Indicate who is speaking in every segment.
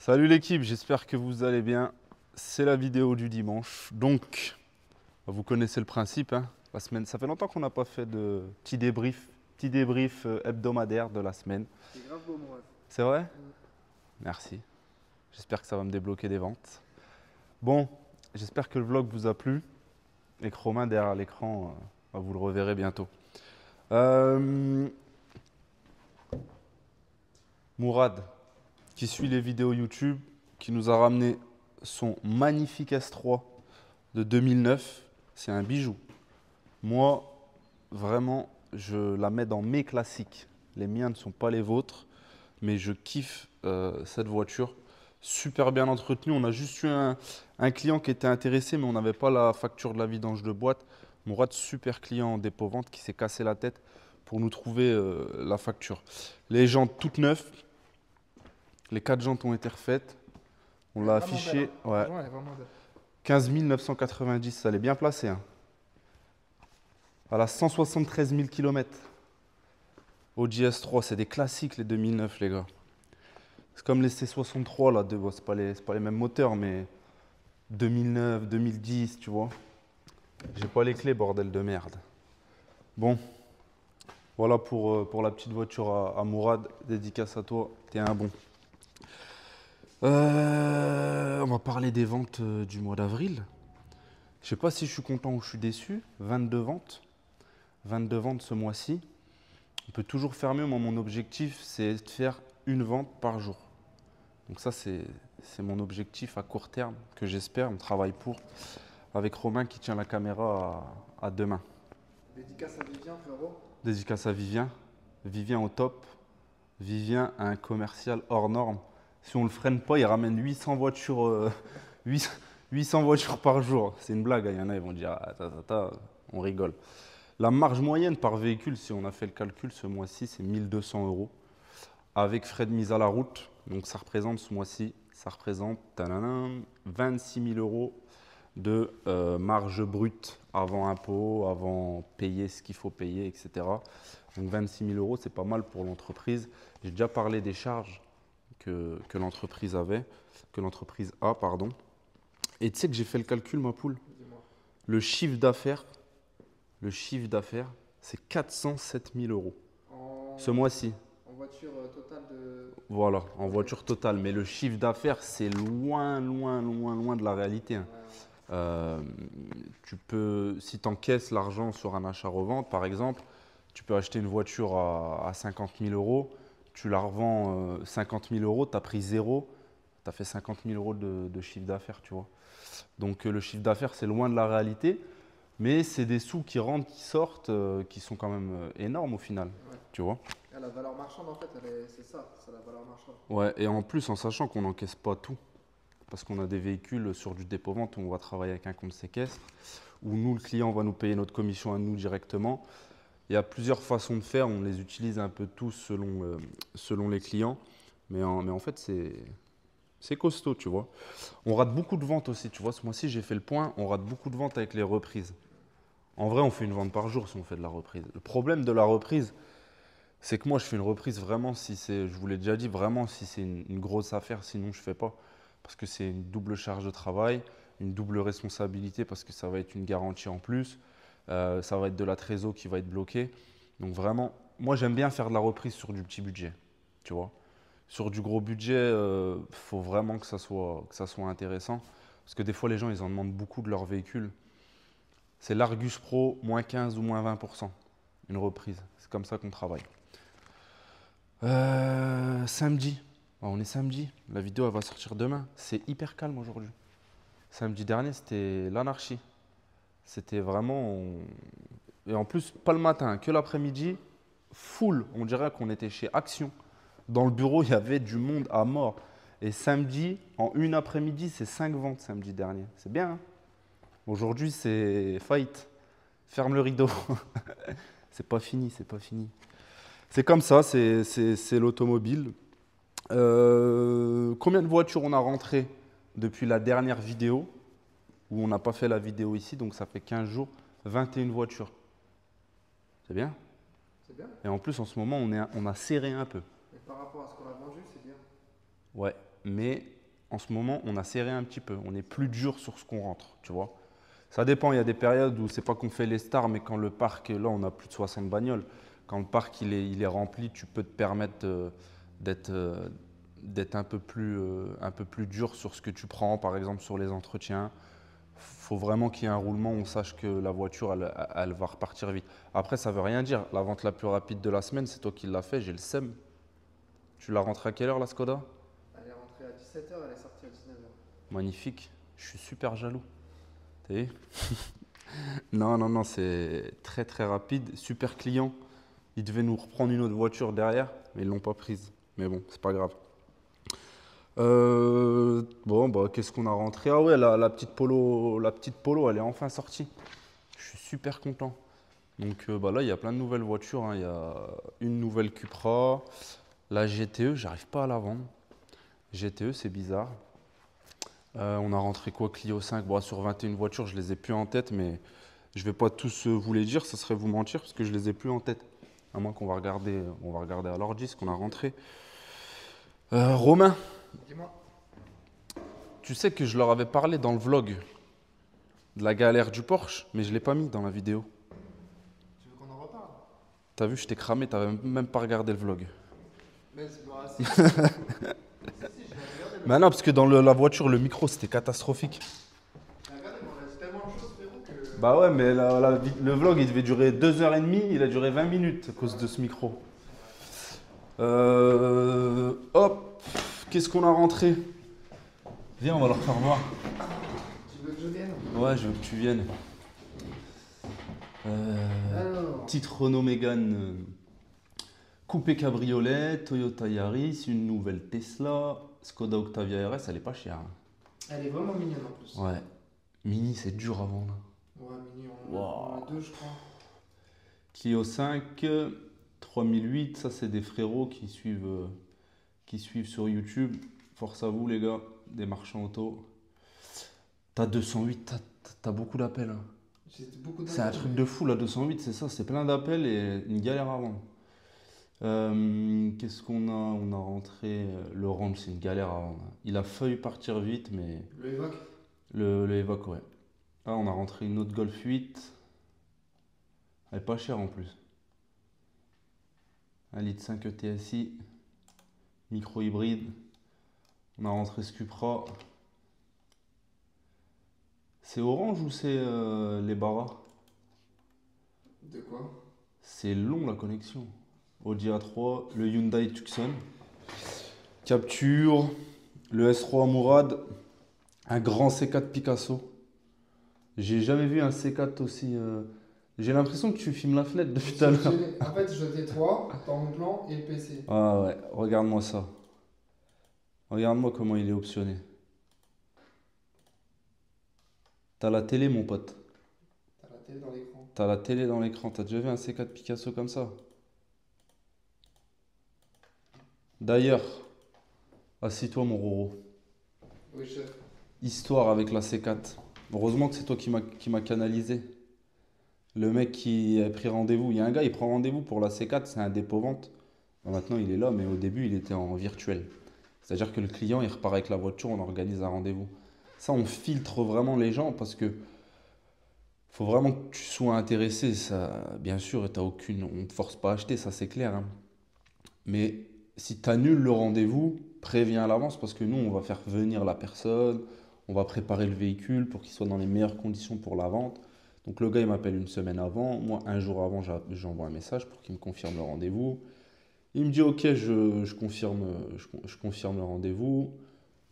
Speaker 1: Salut l'équipe, j'espère que vous allez bien. C'est la vidéo du dimanche. Donc, vous connaissez le principe, hein. La semaine, ça fait longtemps qu'on n'a pas fait de petit débrief hebdomadaire de la semaine.
Speaker 2: C'est grave beau, mon ref.
Speaker 1: C'est vrai? Merci. J'espère que ça va me débloquer des ventes. Bon, j'espère que le vlog vous a plu et que Romain derrière l'écran, vous le reverrez bientôt. Mourad, qui suit les vidéos YouTube, qui nous a ramené son magnifique S3 de 2009. C'est un bijou. Moi, vraiment, je la mets dans mes classiques. Les miens ne sont pas les vôtres, mais je kiffe cette voiture. Super bien entretenue. On a juste eu un client qui était intéressé, mais on n'avait pas la facture de la vidange de boîte. Mourad, super client en dépôt-vente qui s'est cassé la tête pour nous trouver la facture. Les jantes toutes neuves. Les 4 jantes ont été refaites. On l'a affiché. Ouais.
Speaker 2: Franchement, elle est vraiment belle.
Speaker 1: 15 990, ça l'est bien placé, hein. Elle a 173 000 km. Audi S3, c'est des classiques les 2009, les gars. C'est comme les C63, là. Bon, c'est pas les mêmes moteurs, mais 2009, 2010, tu vois. J'ai pas les clés, bordel de merde. Bon, voilà pour la petite voiture à Mourad. Dédicace à toi, t'es un bon. On va parler des ventes du mois d'avril. Je sais pas si je suis content ou je suis déçu. 22 ventes. 22 ventes ce mois-ci. On peut toujours faire mieux. Moi, mon objectif, c'est de faire une vente par jour. Donc ça, c'est mon objectif à court terme que j'espère. On travaille pour. Avec Romain qui tient la caméra à deux mains.
Speaker 2: Dédicace à Vivien, frérot.
Speaker 1: Dédicace à Vivien. Vivien au top. Vivien, un commercial hors norme. Si on ne le freine pas, il ramène 800 voitures, 800 voitures par jour. C'est une blague, hein. Il y en a, ils vont dire, ah, on rigole. La marge moyenne par véhicule, si on a fait le calcul ce mois-ci, c'est 1200 euros. Avec frais de mise à la route, donc ça représente ce mois-ci, ça représente 26 000 euros de marge brute avant impôt, avant payer ce qu'il faut payer, etc. Donc 26 000 euros, c'est pas mal pour l'entreprise. J'ai déjà parlé des charges que l'entreprise a, pardon. Et tu sais que j'ai fait le calcul, ma poule.
Speaker 2: Dis-moi.
Speaker 1: Le chiffre d'affaires, c'est 407 000 euros
Speaker 2: En,
Speaker 1: ce mois-ci.
Speaker 2: en voiture totale de.
Speaker 1: Voilà, en
Speaker 2: Ok.
Speaker 1: voiture totale. Mais le chiffre d'affaires, c'est loin, loin, loin, loin de la réalité, hein.
Speaker 2: Ouais.
Speaker 1: Tu peux, si tu encaisses l'argent sur un achat-revente, par exemple, tu peux acheter une voiture à 50 000 euros, tu la revends 50 000 euros, tu as pris zéro, tu as fait 50 000 euros de chiffre d'affaires, tu vois. Donc le chiffre d'affaires, c'est loin de la réalité, mais c'est des sous qui rentrent, qui sortent, qui sont quand même énormes au final,
Speaker 2: Ouais.
Speaker 1: tu vois.
Speaker 2: Ah, la valeur marchande, en fait, c'est ça, c'est la valeur marchande.
Speaker 1: Ouais, et en plus, en sachant qu'on n'encaisse pas tout, parce qu'on a des véhicules sur du dépôt-vente où on va travailler avec un compte séquestre, où nous, le client, va nous payer notre commission à nous directement. Il y a plusieurs façons de faire, on les utilise un peu tous selon les clients, mais en fait, c'est costaud, tu vois. On rate beaucoup de ventes aussi, tu vois. Ce mois-ci, j'ai fait le point, on rate beaucoup de ventes avec les reprises. En vrai, on fait une vente par jour si on fait de la reprise. Le problème de la reprise, c'est que moi, je fais une reprise vraiment si c'est, je vous l'ai déjà dit, vraiment si c'est une grosse affaire, sinon je ne fais pas. Parce que c'est une double charge de travail, une double responsabilité parce que ça va être une garantie en plus, ça va être de la trésor qui va être bloquée. Donc vraiment, moi j'aime bien faire de la reprise sur du petit budget, tu vois. Sur du gros budget, il faut vraiment que ça soit intéressant. Parce que des fois, les gens, ils en demandent beaucoup de leur véhicule. C'est l'Argus Pro, moins 15 ou moins 20%, une reprise. C'est comme ça qu'on travaille. Samedi. Oh, on est samedi. La vidéo elle va sortir demain. C'est hyper calme aujourd'hui. Samedi dernier, c'était l'anarchie. C'était vraiment. Et en plus, pas le matin, que l'après-midi, full. On dirait qu'on était chez Action. Dans le bureau, il y avait du monde à mort. Et samedi, en une après-midi, c'est 5 ventes samedi dernier. C'est bien, hein. Aujourd'hui, c'est fight. Ferme le rideau. C'est pas fini, c'est pas fini. C'est comme ça, c'est l'automobile. Combien de voitures on a rentré depuis la dernière vidéo, où on n'a pas fait la vidéo ici, donc ça fait 15 jours, 21 voitures. C'est bien.
Speaker 2: C'est bien.
Speaker 1: Et en plus, en ce moment, on a serré un peu.
Speaker 2: Mais par rapport à ce qu'on a vendu, c'est bien.
Speaker 1: Ouais. mais en ce moment, on a serré un petit peu. On est plus dur sur ce qu'on rentre, tu vois. Ça dépend, il y a des périodes où c'est pas qu'on fait les stars, mais quand le parc, là, on a plus de 60 bagnoles. Quand le parc il est rempli, tu peux te permettre d'être d'être un peu plus dur sur ce que tu prends, par exemple sur les entretiens. Il faut vraiment qu'il y ait un roulement où on sache que la voiture, elle va repartir vite. Après, ça veut rien dire. La vente la plus rapide de la semaine, c'est toi qui l'as fait, j'ai le seum. Tu l'as rentrée à quelle heure, la Skoda?
Speaker 2: Elle est rentrée à 17h, elle est sortie à 19h.
Speaker 1: Magnifique. Je suis super jaloux. T'as vu? Non, non, non, c'est très très rapide. Super client. Ils devaient nous reprendre une autre voiture derrière, mais ils l'ont pas prise. Mais bon, c'est pas grave. Bon, bah, qu'est-ce qu'on a rentré? Ah ouais, la petite Polo, elle est enfin sortie. Je suis super content. Donc bah là, il y a plein de nouvelles voitures, hein. Il y a une nouvelle Cupra, la GTE, j'arrive pas à la vendre. GTE, c'est bizarre. On a rentré quoi? Clio 5. Bon, sur 21 voitures, je les ai plus en tête, mais je vais pas tous vous les dire, ça serait vous mentir parce que je les ai plus en tête. À moins qu'on va regarder, on va regarder à l'ordi ce qu'on a rentré. Romain,
Speaker 2: Dis-moi.
Speaker 1: tu sais que je leur avais parlé dans le vlog de la galère du Porsche, mais je l'ai pas mis dans la vidéo.
Speaker 2: Tu veux qu'on en reparle?
Speaker 1: T'as vu, je t'ai cramé, t'avais même pas regardé le vlog.
Speaker 2: Mais c'est pas si. Si, je l'ai regardé.
Speaker 1: Mais non, parce que dans la voiture, le micro, c'était catastrophique.
Speaker 2: Regardez, mais on a dit tellement de choses, frérot, que.
Speaker 1: Bah ouais, mais le vlog, il devait durer 2h30, il a duré 20 minutes à cause de ce micro. Hop, qu'est-ce qu'on a rentré? Viens, on va leur faire voir.
Speaker 2: Tu veux que je vienne?
Speaker 1: Ouais, je veux que tu viennes.
Speaker 2: Alors.
Speaker 1: Petite Renault Mégane coupé cabriolet, Toyota Yaris, une nouvelle Tesla, Skoda Octavia RS, elle est pas chère, hein.
Speaker 2: Elle est vraiment mignonne en plus.
Speaker 1: Ouais. Mini, c'est dur à vendre.
Speaker 2: Ouais, mini, on
Speaker 1: Wow.
Speaker 2: a deux, je crois.
Speaker 1: Clio 5, 3008, ça c'est des frérots qui suivent sur YouTube. Force à vous les gars, des marchands auto. T'as 208, t'as beaucoup d'appels, hein.
Speaker 2: J'ai beaucoup
Speaker 1: C'est un
Speaker 2: d'appels,
Speaker 1: truc
Speaker 2: mais-
Speaker 1: de fou la 208, c'est ça, c'est plein d'appels et une galère à vendre. Qu'est-ce qu'on a? On a rentré le Range, c'est une galère à vendre. Il a failli partir vite, mais
Speaker 2: Le Evoque.
Speaker 1: le Evoque, ouais. Ah, on a rentré une autre Golf 8. Elle est pas chère en plus. 1,5 litre TSI, micro hybride. On a rentré ce Cupra. C'est Orange ou c'est les Barras?
Speaker 2: De quoi?
Speaker 1: C'est long la connexion. Audi A3, le Hyundai Tucson, Capture, le S3 Mourad, un grand C4 Picasso. J'ai jamais vu un C4 aussi. J'ai l'impression que tu filmes la fenêtre depuis tout à l'heure.
Speaker 2: En fait, je t'ai trois, ton plan et le PC.
Speaker 1: Ah ouais, regarde-moi ça. Regarde-moi comment il est optionné. T'as la télé, mon pote.
Speaker 2: T'as la télé dans l'écran.
Speaker 1: T'as la télé dans l'écran. T'as déjà vu un C4 Picasso comme ça? D'ailleurs, assis-toi, mon Roro.
Speaker 2: Oui, chef.
Speaker 1: Histoire avec la C4. Heureusement que c'est toi qui m'a canalisé. Le mec qui a pris rendez-vous. Il y a un gars, il prend rendez-vous pour la C4, c'est un dépôt-vente. Bon, maintenant, il est là, mais au début, il était en virtuel. C'est-à-dire que le client, il repart avec la voiture, on organise un rendez-vous. Ça, on filtre vraiment les gens parce que faut vraiment que tu sois intéressé. Ça, bien sûr, on ne te force pas à acheter, ça c'est clair, hein. Mais si tu annules le rendez-vous, préviens à l'avance parce que nous, on va faire venir la personne, on va préparer le véhicule pour qu'il soit dans les meilleures conditions pour la vente. Donc le gars, il m'appelle une semaine avant. Moi, un jour avant, j'envoie un message pour qu'il me confirme le rendez-vous. Il me dit, ok, je confirme le rendez-vous.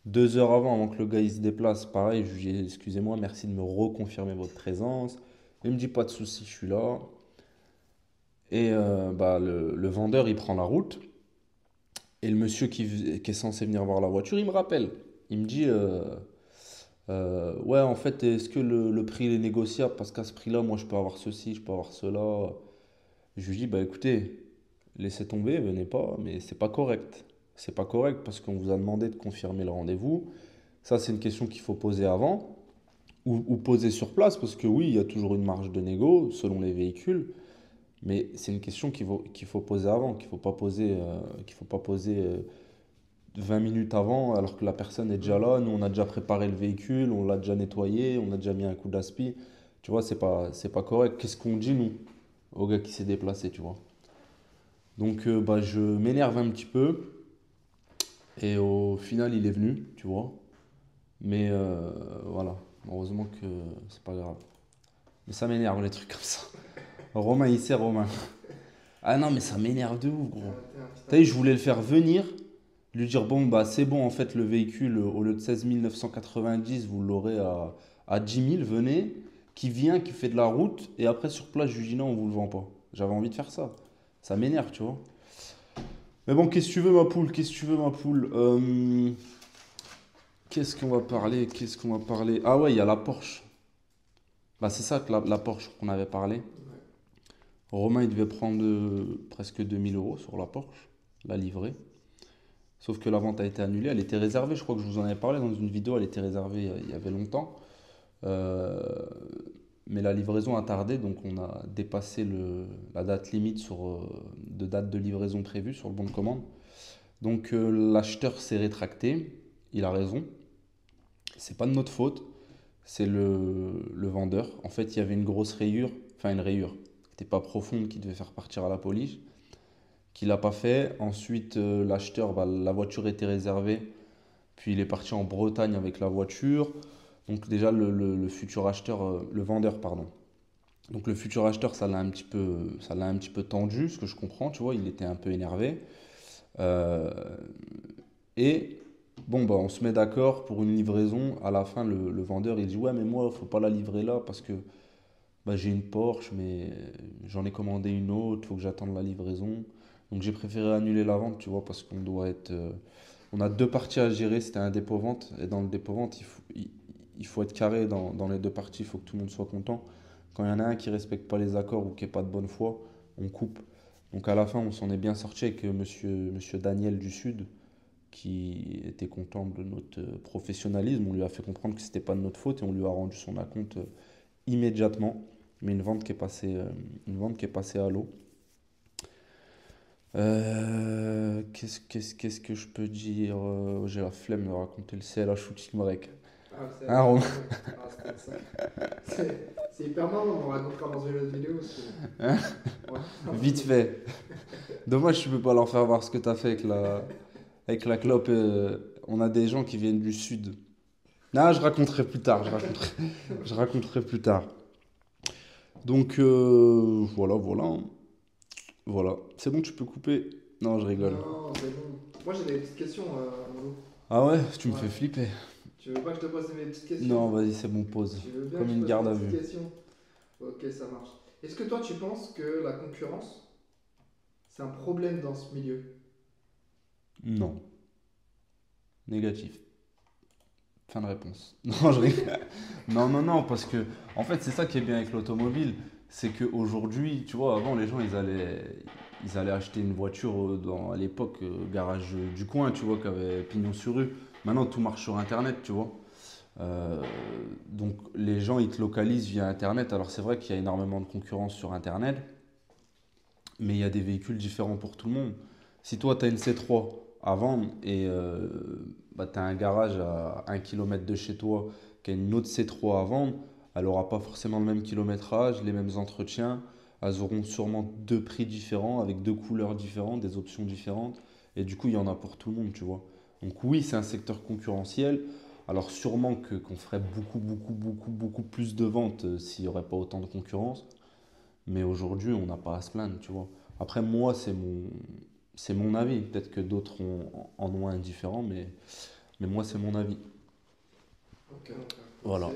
Speaker 1: 2 heures avant que le gars il se déplace, pareil, je lui dis, excusez-moi, merci de me reconfirmer votre présence. Il me dit, pas de souci, je suis là. Et bah, le vendeur, il prend la route. Et le monsieur qui est censé venir voir la voiture, il me rappelle. Il me dit, ouais, en fait, est-ce que le prix il est négociable? Parce qu'à ce prix-là, moi, je peux avoir ceci, je peux avoir cela. Je lui dis, bah écoutez, laissez tomber, venez pas, mais c'est pas correct. C'est pas correct parce qu'on vous a demandé de confirmer le rendez-vous. Ça, c'est une question qu'il faut poser avant ou poser sur place parce que oui, il y a toujours une marge de négo selon les véhicules, mais c'est une question qu'il faut poser avant, qu'il faut pas poser 20 minutes avant, alors que la personne est déjà là. Nous, on a déjà préparé le véhicule, on l'a déjà nettoyé, on a déjà mis un coup d'aspi. Tu vois, c'est pas correct. Qu'est-ce qu'on dit, nous, au gars qui s'est déplacé, tu vois? Donc, bah, je m'énerve un petit peu. Et au final, il est venu, tu vois. Mais voilà, heureusement que c'est pas grave. Mais ça m'énerve, les trucs comme ça. Romain, il sait, Romain. Ah non, mais ça m'énerve de ouf, gros.
Speaker 2: T'es un
Speaker 1: T'as
Speaker 2: putain
Speaker 1: vu,
Speaker 2: de
Speaker 1: je voulais le faire venir, lui dire, bon, bah c'est bon, en fait, le véhicule, au lieu de 16 990, vous l'aurez à 10 000, venez, qui vient, qui fait de la route, et après, sur place, je lui dis, non, on vous le vend pas. J'avais envie de faire ça. Ça m'énerve, tu vois. Mais bon, qu'est-ce que tu veux, ma poule? Qu'est-ce que tu veux, ma poule? Qu'est-ce qu'on va parler? Qu'est-ce qu'on va parler? Ah ouais, il y a la Porsche. Bah c'est ça que la Porsche qu'on avait parlé.
Speaker 2: Ouais.
Speaker 1: Romain, il devait prendre presque 2 000 € sur la Porsche, la livrée. Sauf que la vente a été annulée. Elle était réservée, je crois que je vous en avais parlé dans une vidéo, elle était réservée il y avait longtemps. Euh, mais la livraison a tardé, donc on a dépassé la date limite de date de livraison prévue sur le bon de commande. Donc l'acheteur s'est rétracté, il a raison. C'est pas de notre faute, c'est le vendeur. En fait, il y avait une grosse rayure, enfin une rayure qui n'était pas profonde, qui devait faire partir à la police, qu'il n'a pas fait. Ensuite, l'acheteur, bah, la voiture était réservée, puis il est parti en Bretagne avec la voiture. Donc déjà, le futur acheteur, le vendeur, pardon. Donc le futur acheteur, ça l'a un petit peu tendu, ce que je comprends, tu vois, il était un peu énervé. Euh, et bon, bah, on se met d'accord pour une livraison. À la fin, le vendeur, il dit, ouais, mais moi, faut pas la livrer là parce que bah, j'ai une Porsche, mais j'en ai commandé une autre, faut que j'attende la livraison. Donc j'ai préféré annuler la vente, tu vois, parce qu'on doit être... on a deux parties à gérer, c'était un dépôt-vente, et dans le dépôt-vente, il faut être carré dans les deux parties, il faut que tout le monde soit content. Quand il y en a un qui respecte pas les accords ou qui n'est pas de bonne foi, on coupe. Donc à la fin, on s'en est bien sorti avec monsieur Daniel du Sud, qui était content de notre professionnalisme. On lui a fait comprendre que c'était pas de notre faute et on lui a rendu son acompte immédiatement. Mais une vente qui est passée à l'eau. Qu'est-ce que je peux dire? J'ai la flemme de raconter le CLH Shooting Break.
Speaker 2: Ah, c'est
Speaker 1: Hein,
Speaker 2: la
Speaker 1: Romain?
Speaker 2: chose. Ah, c'était ça. C'est hyper marrant, on raconte comment jouer la vidéo. Ouais.
Speaker 1: Vite fait. Dommage, tu peux pas leur faire voir ce que tu as fait avec la clope. On a des gens qui viennent du sud. Non, je raconterai plus tard. Je raconterai plus tard. Donc, voilà, voilà. Voilà. C'est bon, tu peux couper. Non, je rigole.
Speaker 2: Non, c'est bon. Moi j'ai des petites questions, Arnaud.
Speaker 1: Ah ouais, tu me
Speaker 2: Ouais.
Speaker 1: fais flipper.
Speaker 2: Tu veux pas que je te pose mes petites questions?
Speaker 1: Non, vas-y, c'est bon, pause.
Speaker 2: Tu veux bien
Speaker 1: Comme
Speaker 2: que je
Speaker 1: une
Speaker 2: pose
Speaker 1: garde
Speaker 2: mes
Speaker 1: à
Speaker 2: petites
Speaker 1: vue.
Speaker 2: questions? Ok, ça marche. Est-ce que toi tu penses que la concurrence, c'est un problème dans ce milieu?
Speaker 1: Non. Négatif. Fin de réponse. Non, je rigole. Non, non, non, parce que, en fait, c'est ça qui est bien avec l'automobile. C'est qu'aujourd'hui, tu vois, avant, les gens, ils allaient acheter une voiture à l'époque, garage du coin, tu vois, qui avait pignon sur rue. Maintenant, tout marche sur Internet, tu vois. Euh, donc, les gens, ils te localisent via Internet. Alors, c'est vrai qu'il y a énormément de concurrence sur Internet, mais il y a des véhicules différents pour tout le monde. Si toi, tu as une C3 à vendre et bah, tu as un garage à 1 km de chez toi qui a une autre C3 à vendre, elle n'aura pas forcément le même kilométrage, les mêmes entretiens. Elles auront sûrement deux prix différents, avec deux couleurs différentes, des options différentes. Et du coup, il y en a pour tout le monde, tu vois. Donc oui, c'est un secteur concurrentiel. Alors sûrement qu'on ferait beaucoup, beaucoup, beaucoup, beaucoup plus de ventes s'il n'y aurait pas autant de concurrence. Mais aujourd'hui, on n'a pas à se plaindre, tu vois. Après, moi, c'est mon avis. Peut-être que d'autres en ont un différent, mais moi, c'est mon avis.
Speaker 2: Ok, ok.
Speaker 1: Voilà.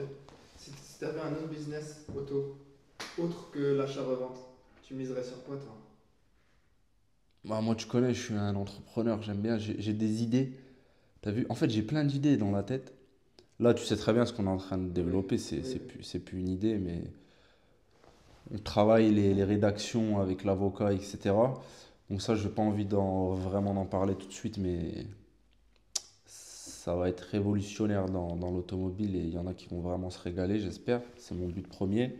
Speaker 2: Si tu avais un autre business auto, autre que l'achat-revente, tu miserais sur quoi toi?
Speaker 1: Bah, moi, tu connais, je suis un entrepreneur, j'aime bien, j'ai des idées. T'as vu? En fait, j'ai plein d'idées dans la tête. Là, tu sais très bien ce qu'on est en train de
Speaker 2: Oui,
Speaker 1: développer,
Speaker 2: oui.
Speaker 1: c'est plus une idée, mais on travaille les rédactions avec l'avocat, etc. Donc ça, je n'ai pas envie vraiment d'en parler tout de suite, mais ça va être révolutionnaire dans l'automobile et il y en a qui vont vraiment se régaler, j'espère. C'est mon but premier.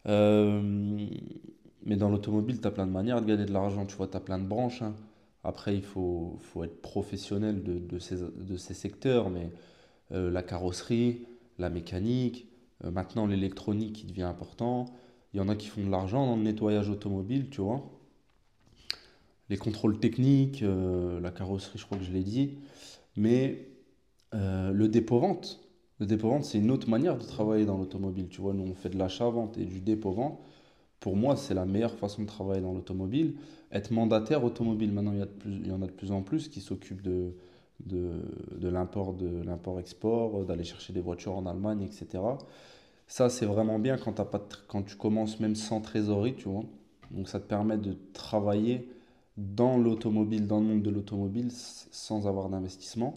Speaker 1: Euh, mais dans l'automobile, tu as plein de manières de gagner de l'argent. Tu vois, tu as plein de branches, hein. Après, faut être professionnel de ces secteurs, mais la carrosserie, la mécanique, maintenant l'électronique qui devient important. Il y en a qui font de l'argent dans le nettoyage automobile, tu vois. Les contrôles techniques, la carrosserie, je crois que je l'ai dit. Mais le dépôt-vente, c'est une autre manière de travailler dans l'automobile. Tu vois, nous, on fait de l'achat-vente et du dépôt-vente. Pour moi, c'est la meilleure façon de travailler dans l'automobile. Être mandataire automobile, maintenant, il y en a de plus en plus qui s'occupent de, de l'import-export, d'aller chercher des voitures en Allemagne, etc. Ça, c'est vraiment bien quand quand tu commences même sans trésorerie, tu vois. Donc, ça te permet de travailler dans l'automobile, dans le monde de l'automobile, sans avoir d'investissement.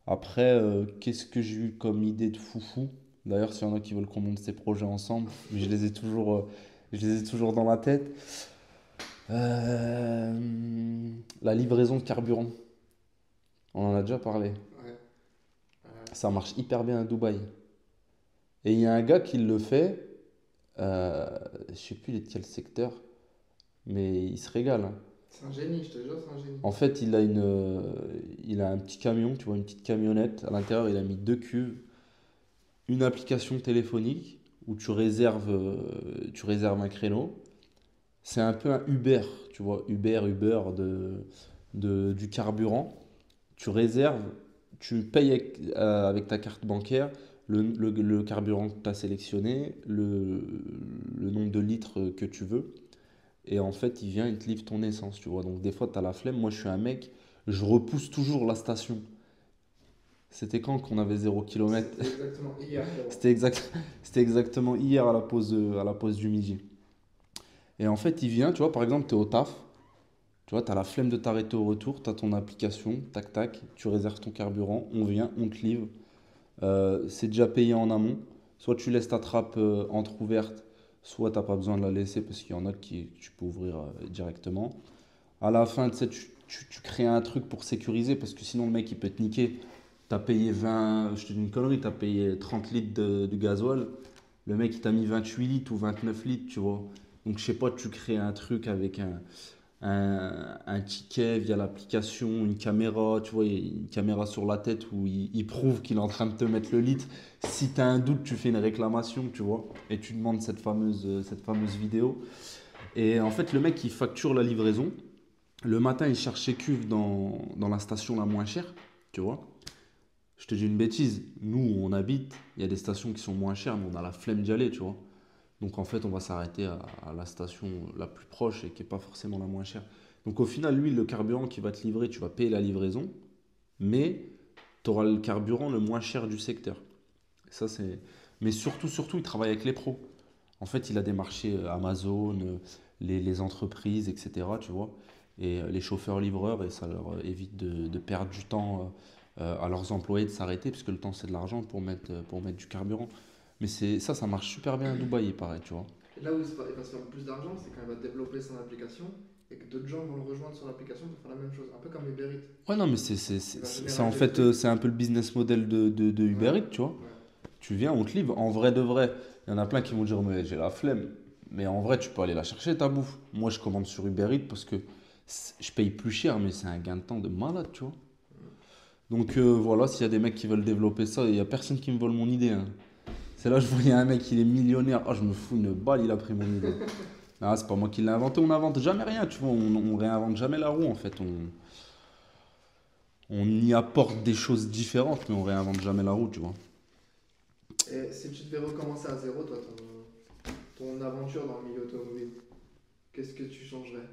Speaker 1: Après, qu'est-ce que j'ai eu comme idée de foufou? D'ailleurs, s'il y en a qui veulent qu'on monte ces projets ensemble, mais je les ai toujours dans la tête. La livraison de carburant, on en a déjà parlé.
Speaker 2: Ouais.
Speaker 1: Ça marche hyper bien à Dubaï. Et il y a un gars qui le fait, je sais plus il est de quel secteur, mais il se régale, hein.
Speaker 2: C'est un génie, je te jure, c'est un génie.
Speaker 1: En fait, il a un petit camion, tu vois, une petite camionnette. À l'intérieur, il a mis deux cuves, une application téléphonique où tu réserves un créneau. C'est un peu un Uber, tu vois, Uber du carburant. Tu réserves, tu payes avec ta carte bancaire le carburant que tu as sélectionné, le nombre de litres que tu veux. Et en fait, il vient, il te livre ton essence, tu vois. Donc des fois, tu as la flemme. Moi, je suis un mec, je repousse toujours la station. C'était quand qu'on avait 0 km?
Speaker 2: C'était exactement hier, frérot.
Speaker 1: C'était exact, c'était exactement hier à la pause du midi. Et en fait, il vient, tu vois, par exemple, tu es au taf, tu vois, tu as la flemme de t'arrêter au retour, tu as ton application, tac tac, tu réserves ton carburant, on vient, on te livre. C'est déjà payé en amont. Soit tu laisses ta trappe entrouverte, soit tu n'as pas besoin de la laisser parce qu'il y en a qui tu peux ouvrir directement. À la fin, tu sais, tu crées un truc pour sécuriser parce que sinon le mec il peut te niquer. Tu as payé 20, je te dis une connerie, tu as payé 30 litres de gasoil. Le mec il t'a mis 28 litres ou 29 litres, tu vois. Donc je sais pas, tu crées un truc avec un ticket via l'application, une caméra, tu vois, une caméra sur la tête où il prouve qu'il est en train de te mettre le litre. Si tu as un doute, tu fais une réclamation, tu vois, et tu demandes cette fameuse vidéo. Et en fait, le mec, il facture la livraison. Le matin, il cherche ses cuves dans la station la moins chère, tu vois. Je te dis une bêtise, nous, où on habite, il y a des stations qui sont moins chères, mais on a la flemme d'y aller, tu vois. Donc en fait, on va s'arrêter à la station la plus proche et qui n'est pas forcément la moins chère. Donc au final, lui, le carburant qui va te livrer, tu vas payer la livraison, mais tu auras le carburant le moins cher du secteur. Ça, c'est... Mais surtout, il travaille avec les pros. En fait, il a des marchés Amazon, les entreprises, etc. Tu vois, et les chauffeurs-livreurs, et ça leur évite de perdre du temps à leurs employés de s'arrêter, puisque le temps, c'est de l'argent pour mettre du carburant. Mais ça marche super bien à Dubaï, il paraît, tu vois.
Speaker 2: Et là où il va se faire le plus d'argent, c'est quand il va développer son application et que d'autres gens vont le rejoindre sur l'application pour faire la même chose. Un peu comme Uber Eats.
Speaker 1: Ouais, non, mais
Speaker 2: Il va
Speaker 1: c'est en
Speaker 2: généraliser le
Speaker 1: fait,
Speaker 2: truc.
Speaker 1: c'est un peu le business model de
Speaker 2: Ouais,
Speaker 1: Uber Eats, tu vois.
Speaker 2: ouais.
Speaker 1: Tu viens, on te livre. En vrai de vrai, il y en a plein qui vont dire, mais j'ai la flemme. Mais en vrai, tu peux aller la chercher, ta bouffe. Moi, je commande sur Uber Eats parce que je paye plus cher, mais c'est un gain de temps de malade, tu vois. Donc voilà, s'il y a des mecs qui veulent développer ça, il n'y a personne qui me vole mon idée, hein. C'est là, je voyais un mec, il est millionnaire. Ah, je me fous une balle, il a pris mon idée. Ah, c'est pas moi qui l'ai inventé, on n'invente jamais rien, tu vois. On réinvente jamais la roue, en fait. On y apporte des choses différentes, mais on réinvente jamais la roue, tu vois.
Speaker 2: Et si tu devais recommencer à zéro, toi, ton aventure dans le milieu automobile, qu'est-ce que tu changerais?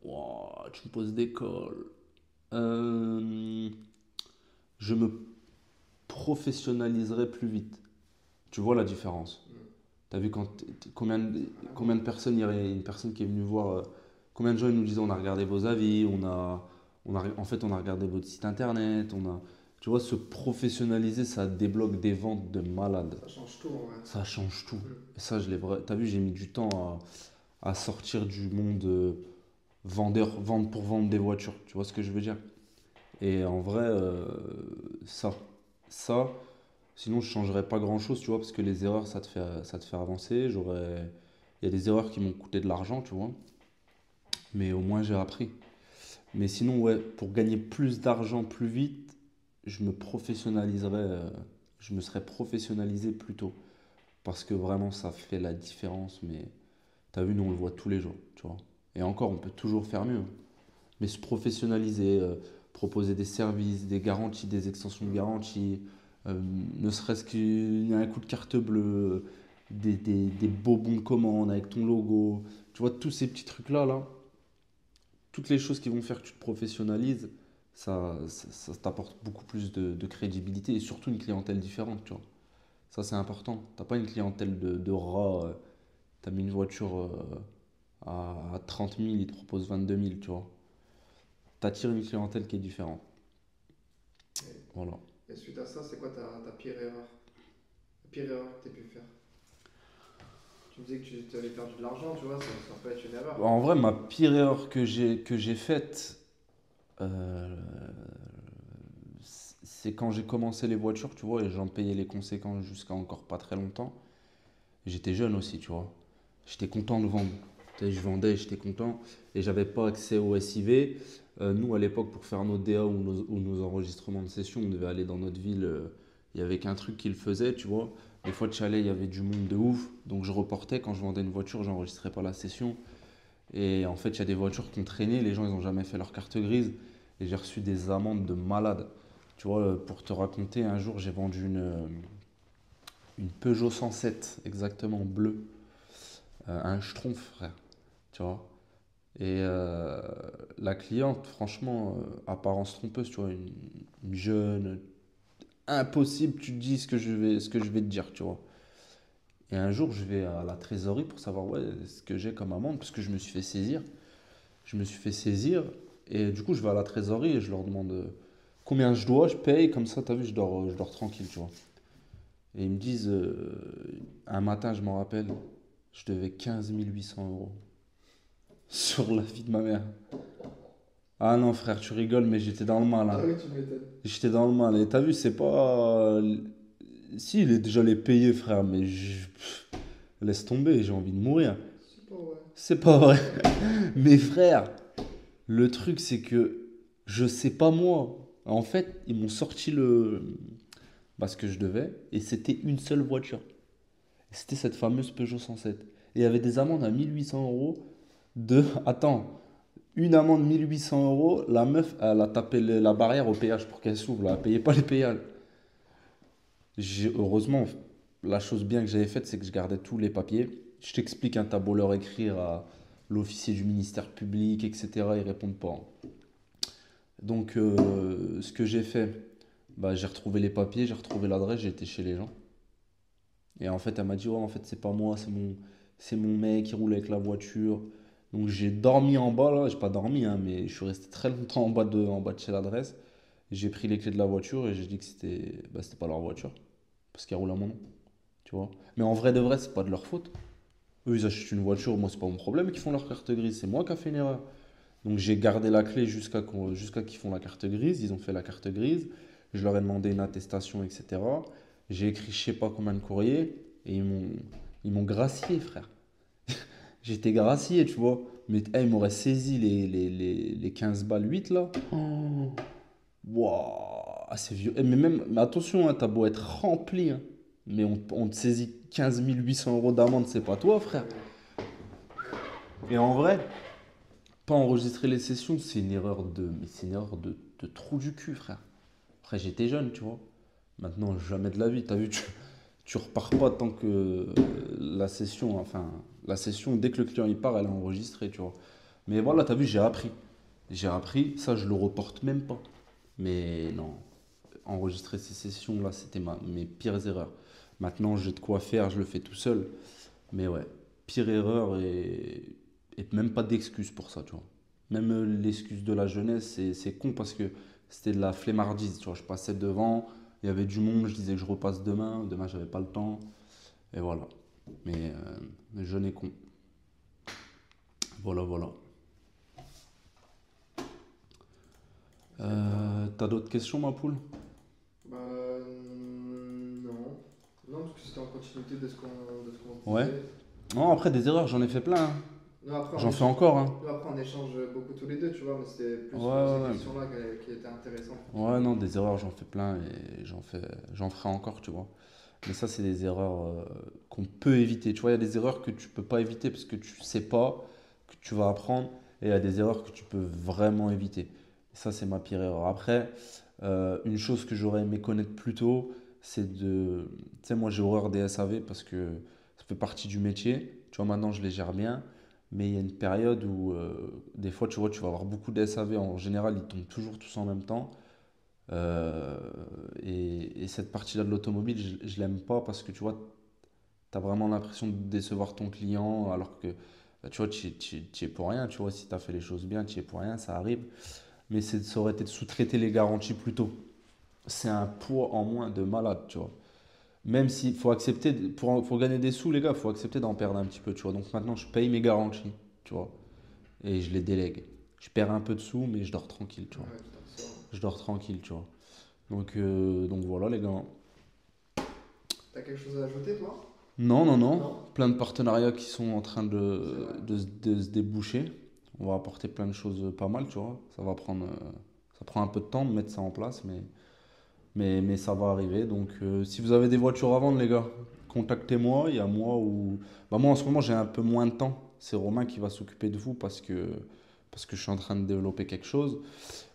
Speaker 1: Ouah, tu me poses des cols. Euh, je me professionnaliserai plus vite. Tu vois la différence.
Speaker 2: Hmm.
Speaker 1: T'as vu
Speaker 2: Vraiment.
Speaker 1: combien de personnes, il y avait une personne qui est venue voir, combien de gens ils nous disaient on a regardé vos avis, en fait on a regardé votre site internet, tu vois, se professionnaliser, ça débloque des ventes de malades.
Speaker 2: Ça change tout en vrai.
Speaker 1: Ça change tout.
Speaker 2: Hmm.
Speaker 1: Et ça, t'as vu, j'ai mis du temps à sortir du monde vendre pour vendre des voitures. Tu vois ce que je veux dire? Et en vrai, ça, ça, sinon je changerais pas grand-chose, tu vois, parce que les erreurs, ça te fait avancer. Il y a des erreurs qui m'ont coûté de l'argent, tu vois. Mais au moins, j'ai appris. Mais sinon, ouais, pour gagner plus d'argent plus vite, je me professionnaliserais, je me serais professionnalisé plus tôt. Parce que vraiment, ça fait la différence. Mais t'as vu, nous, on le voit tous les jours, tu vois. Et encore, on peut toujours faire mieux, hein. Mais se professionnaliser, proposer des services, des garanties, des extensions de garantie, ne serait-ce qu'il y a un coup de carte bleue, des beaux bons de commande avec ton logo. Tu vois, tous ces petits trucs-là, là, toutes les choses qui vont faire que tu te professionnalises, ça t'apporte beaucoup plus de crédibilité et surtout une clientèle différente, tu vois. Ça, c'est important. T'as pas une clientèle de rats. T'as mis une voiture à 30 000, ils te proposent 22 000, tu vois. T'attires une clientèle qui est différente. Voilà.
Speaker 2: Et suite à ça, c'est quoi ta pire erreur? La pire erreur que tu pu faire? Tu me disais que tu avais perdu de l'argent, tu vois, ça peut être une erreur.
Speaker 1: En vrai, ma pire erreur que j'ai faite, euh, c'est quand j'ai commencé les voitures, tu vois, et j'en payais les conséquences jusqu'à encore pas très longtemps. J'étais jeune aussi, tu vois. J'étais content de vendre. Tu sais, je vendais, j'étais content. Et j'avais pas accès au SIV. Nous, à l'époque, pour faire nos DA ou nos enregistrements de session, on devait aller dans notre ville. Il y avait qu'un truc qui le faisait, tu vois. Des fois, de chalet, il y avait du monde de ouf. Donc, je reportais. Quand je vendais une voiture, j'enregistrais pas la session. Et en fait, il y a des voitures qui ont traîné. Les gens, ils ont jamais fait leur carte grise. Et j'ai reçu des amendes de malade. Tu vois, pour te raconter, un jour, j'ai vendu une Peugeot 107, exactement bleue. Un schtroumpf, frère. Tu vois. Et la cliente, franchement, apparence trompeuse, tu vois, une jeune, impossible, tu te dis ce que je vais te dire, tu vois. Et un jour, je vais à la trésorerie pour savoir ouais, ce que j'ai comme amende, parce que je me suis fait saisir. Je me suis fait saisir, et du coup, je vais à la trésorerie et je leur demande combien je dois, je paye, comme ça, t'as vu, je dors tranquille, tu vois. Et ils me disent, un matin, je m'en rappelle, je devais 15 800 € sur la vie de ma mère. Ah non, frère, tu rigoles, mais j'étais dans le mal,
Speaker 2: Ah
Speaker 1: hein.
Speaker 2: oui, tu m'étonnes.
Speaker 1: J'étais dans le mal. Et t'as vu, c'est pas. Si, il est déjà les payé, frère, mais laisse tomber, j'ai envie de mourir.
Speaker 2: C'est pas vrai.
Speaker 1: C'est pas vrai. Mais frère, le truc, c'est que je sais pas moi. En fait, ils m'ont sorti ce que je devais, et c'était une seule voiture. C'était cette fameuse Peugeot 107. Et il y avait des amendes à 1 800 € de. Attends, une amende 1 800 €, la meuf, elle a tapé la barrière au péage pour qu'elle s'ouvre, là. Elle payait pas les péages. Heureusement, la chose bien que j'avais faite, c'est que je gardais tous les papiers. Je t'explique, un tableau leur écrire à l'officier du ministère public, etc. Ils répondent pas, hein. Donc, ce que j'ai fait, bah, j'ai retrouvé les papiers, j'ai retrouvé l'adresse, j'ai été chez les gens. Et en fait, elle m'a dit, ouais, en fait, c'est pas moi, c'est mon mec qui roule avec la voiture. Donc, j'ai dormi en bas, là. J'ai pas dormi, hein, mais je suis resté très longtemps en bas de chez l'adresse. J'ai pris les clés de la voiture et j'ai dit que c'était pas leur voiture. Parce qu'elle roule à mon nom, tu vois. Mais en vrai de vrai, c'est pas de leur faute. Eux, ils achètent une voiture, moi, c'est pas mon problème qu'ils font leur carte grise. C'est moi qui ai fait une erreur. Donc, j'ai gardé la clé jusqu'à qu'ils font la carte grise. Ils ont fait la carte grise. Je leur ai demandé une attestation, etc. J'ai écrit je sais pas combien de courriers et ils m'ont gracié, frère. J'étais gracié, tu vois. Mais ils m'auraient saisi les 15 balles 8 là. Oh, waouh, c'est vieux. Mais même, mais attention, hein, t'as beau être rempli, hein, mais on te saisit 15 800 € d'amende, c'est pas toi, frère. Et en vrai, pas enregistrer les sessions, mais c'est une erreur de trou du cul, frère. Après, j'étais jeune, tu vois. Maintenant, jamais de la vie. T'as vu, tu repars pas tant que la session, dès que le client il part, elle est enregistrée, tu vois. Mais voilà, t'as vu, j'ai appris. J'ai appris, ça, je le reporte même pas. Mais non, enregistrer ces sessions là, c'était mes pires erreurs. Maintenant, j'ai de quoi faire, je le fais tout seul. Mais ouais, pire erreur et même pas d'excuse pour ça, tu vois. Même l'excuse de la jeunesse, c'est con parce que c'était de la flemmardise, tu vois. Je passais devant, il y avait du monde, je disais que je repasse demain. Demain, j'avais pas le temps. Et voilà. Mais jeune et con. Voilà, voilà. T'as d'autres questions, ma poule?
Speaker 2: Bah, non. Non, parce que c'était en continuité de ce qu'on se
Speaker 1: Ouais.
Speaker 2: disait.
Speaker 1: Non, après, des erreurs, j'en ai fait plein, hein.
Speaker 2: Nous, après,
Speaker 1: J'en fais encore, hein.
Speaker 2: on échange beaucoup tous les deux, tu vois, mais c'était plus
Speaker 1: Ouais,
Speaker 2: ces
Speaker 1: ouais,
Speaker 2: questions-là qui étaient intéressantes.
Speaker 1: ouais, non, des erreurs, j'en fais plein et j'en ferai encore, tu vois. Mais ça, c'est des erreurs qu'on peut éviter. Tu vois, il y a des erreurs que tu peux pas éviter parce que tu sais pas, que tu vas apprendre, et il y a des erreurs que tu peux vraiment éviter. Ça, c'est ma pire erreur. Après, une chose que j'aurais aimé connaître plus tôt, c'est de... Tu sais, moi, j'ai horreur des SAV parce que ça fait partie du métier. Tu vois, maintenant, je les gère bien. Mais il y a une période où, des fois, tu vois, tu vas avoir beaucoup de SAV. En général, ils tombent toujours tous en même temps. Euh, et cette partie-là de l'automobile, je l'aime pas parce que tu vois, tu as vraiment l'impression de décevoir ton client alors que bah, tu vois, tu es pour rien. Tu vois, si tu as fait les choses bien, tu es pour rien, ça arrive. Mais ça aurait été de sous-traiter les garanties plus tôt. C'est un poids en moins de malade, tu vois. Même s'il faut accepter, pour gagner des sous, les gars, il faut accepter d'en perdre un petit peu, tu vois. Donc maintenant, je paye mes garanties, tu vois, et je les délègue. Je perds un peu de sous, mais je dors tranquille, tu vois.
Speaker 2: Ouais, putain, ça.
Speaker 1: Je dors tranquille, tu vois. Donc voilà, les gars.
Speaker 2: T'as quelque chose à ajouter, toi?
Speaker 1: Non, non, non.
Speaker 2: Non?
Speaker 1: Plein de partenariats qui sont en train
Speaker 2: C'est vrai.
Speaker 1: de se déboucher. On va apporter plein de choses pas mal, tu vois. Ça prend un peu de temps de mettre ça en place, mais ça va arriver. Donc, si vous avez des voitures à vendre, les gars, contactez-moi. Il y a moi ou... Bah, moi, en ce moment, j'ai un peu moins de temps. C'est Romain qui va s'occuper de vous parce que je suis en train de développer quelque chose.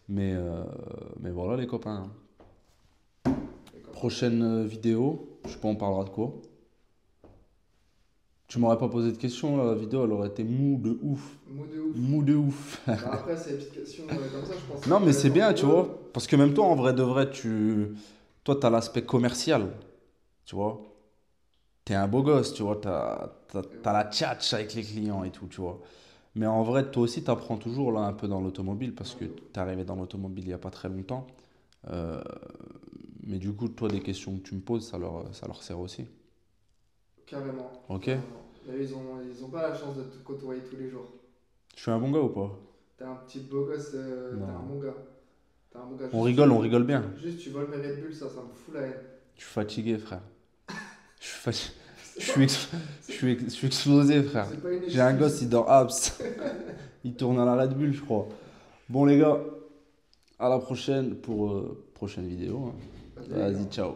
Speaker 1: Mais, euh, mais voilà, les copains.
Speaker 2: D'accord.
Speaker 1: Prochaine vidéo, je sais pas, on parlera de quoi? Tu m'aurais pas posé de questions, là, la vidéo, elle aurait été mou de ouf.
Speaker 2: Mot de ouf.
Speaker 1: Mou de ouf.
Speaker 2: Bah après, ces petites questions comme ça, je pense que c'est
Speaker 1: Non, mais c'est
Speaker 2: intéressant
Speaker 1: bien,
Speaker 2: pour
Speaker 1: tu
Speaker 2: eux.
Speaker 1: vois. Parce que même toi, en vrai de vrai, toi, t'as l'aspect commercial, tu vois. T'es un beau gosse, tu vois.
Speaker 2: Et
Speaker 1: T'as
Speaker 2: voilà.
Speaker 1: la tchatch avec les clients et tout, tu vois. Mais en vrai, toi aussi, t'apprends toujours, là, un peu dans l'automobile, parce
Speaker 2: Non,
Speaker 1: que
Speaker 2: de ouf.
Speaker 1: t'es arrivé dans l'automobile il y a pas très longtemps. Euh, mais du coup, toi, des questions que tu me poses, ça leur sert aussi.
Speaker 2: Carrément,
Speaker 1: Ok?
Speaker 2: carrément. Mais eux, ils ont pas la chance de te côtoyer tous les jours.
Speaker 1: Je suis un bon gars ou pas?
Speaker 2: T'es un petit beau gosse, t'es un
Speaker 1: Non.
Speaker 2: bon gars. T'es un bon gars.
Speaker 1: On rigole bien.
Speaker 2: Juste, tu voles mes Red Bull, ça me fout la haine.
Speaker 1: Je suis fatigué, frère. Je suis fatigué. Je suis explosé, frère.
Speaker 2: C'est pas une
Speaker 1: J'ai un gosse,
Speaker 2: excuse.
Speaker 1: il dort abs. Il tourne à la Red Bull, je crois. Bon, les gars, à la prochaine pour prochaine vidéo, hein.
Speaker 2: Vas-y, les
Speaker 1: Vas-y,
Speaker 2: gars.
Speaker 1: ciao.